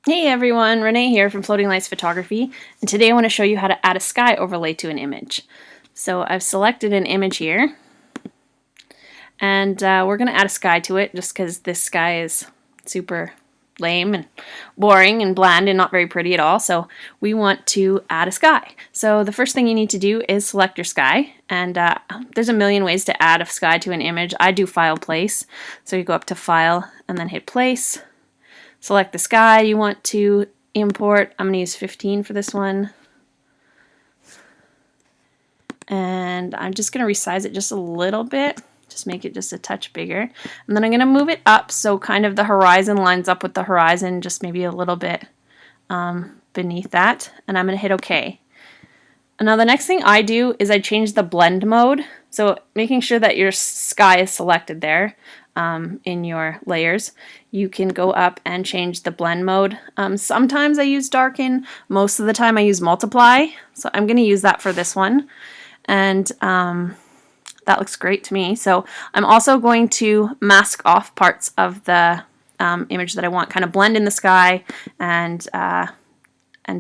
Hey everyone, Renee here from Floating Lights Photography, and today I want to show you how to add a sky overlay to an image. So I've selected an image here, and we're going to add a sky to it just because this sky is super lame and boring and bland and not very pretty at all, so we want to add a sky. So the first thing you need to do is select your sky, and there's a million ways to add a sky to an image. I do File, Place, so you go up to File and then hit Place. Select the sky you want to import. I'm going to use 15 for this one. And I'm just going to resize it just a little bit. Just make it just a touch bigger. And then I'm going to move it up so kind of the horizon lines up with the horizon, just maybe a little bit beneath that. And I'm going to hit OK. And now the next thing I do is I change the blend mode. So making sure that your sky is selected there. In your layers, you can go up and change the blend mode. Sometimes I use darken, most of the time I use multiply, so I'm going to use that for this one, and that looks great to me. So I'm also going to mask off parts of the image that I want, kind of blend in the sky and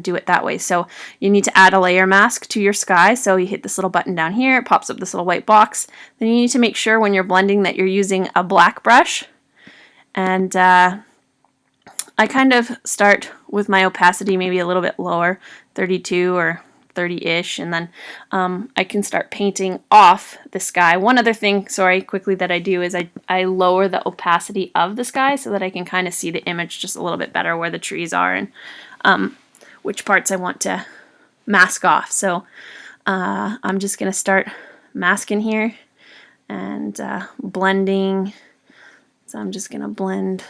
do it that way. So you need to add a layer mask to your sky. So you hit this little button down here, it pops up this little white box. Then you need to make sure when you're blending that you're using a black brush. And I kind of start with my opacity maybe a little bit lower, 32 or 30-ish, and then I can start painting off the sky. One other thing, sorry, quickly that I do is I lower the opacity of the sky so that I can kind of see the image just a little bit better where the trees are and which parts I want to mask off. So I'm just going to start masking here and blending. So I'm just going to blend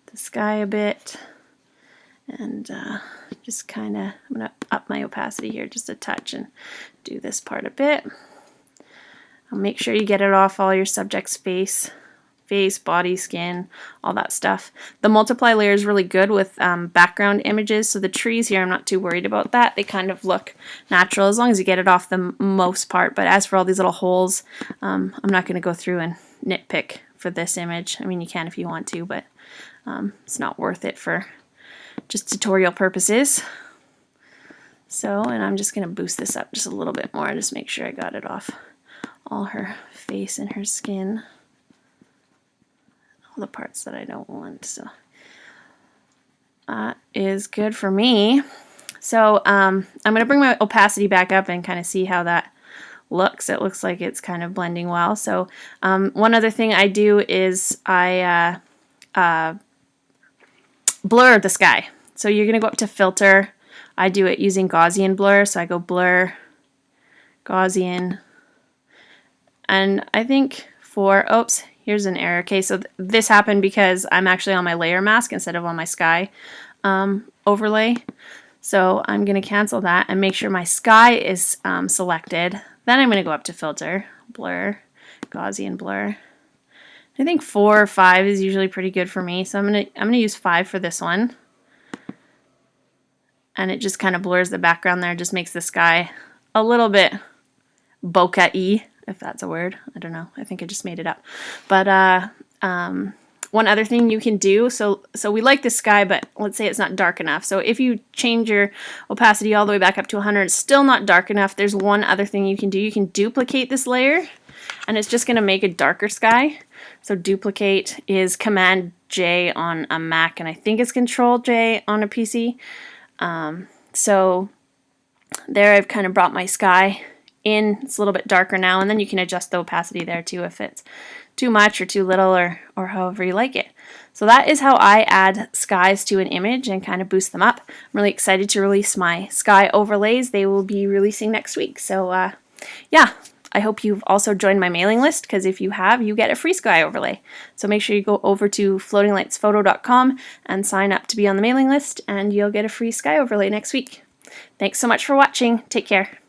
the sky a bit and just kind of, I'm going to up my opacity here just a touch and do this part a bit. I'll make sure you get it off all your subject's face, body, skin, all that stuff. The multiply layer is really good with background images, so the trees here I'm not too worried about that. They kind of look natural as long as you get it off the most part, but as for all these little holes, I'm not going to go through and nitpick for this image. I mean, you can if you want to, but it's not worth it for just tutorial purposes. So, and I'm just going to boost this up just a little bit more, just make sure I got it off all her face and her skin. All the parts that I don't want, so that is good for me. So I'm going to bring my opacity back up and kind of see how that looks. It looks like it's kind of blending well. So one other thing I do is I blur the sky. So you're going to go up to filter. I do it using Gaussian blur, so I go blur, Gaussian, and I think for, oops, here's an error. Okay, so this happened because I'm actually on my layer mask instead of on my sky overlay. So I'm going to cancel that and make sure my sky is selected. Then I'm going to go up to filter, blur, Gaussian blur. I think 4 or 5 is usually pretty good for me. So I'm going to use 5 for this one. And it just kind of blurs the background there, just makes the sky a little bit bokeh-y, if that's a word. I don't know. I think I just made it up. But one other thing you can do, so we like the sky, but let's say it's not dark enough. So if you change your opacity all the way back up to 100, it's still not dark enough. There's one other thing you can do. You can duplicate this layer, and it's just going to make a darker sky. So duplicate is Command J on a Mac, and I think it's Control J on a PC. So there I've kind of brought my sky in. It's a little bit darker now, and then you can adjust the opacity there too if it's too much or too little, or however you like it. So that is how I add skies to an image and kind of boost them up. I'm really excited to release my sky overlays. They will be releasing next week. So yeah, I hope you've also joined my mailing list, because if you have, you get a free sky overlay. So make sure you go over to floatinglightsphoto.com and sign up to be on the mailing list, and you'll get a free sky overlay next week. Thanks so much for watching. Take care.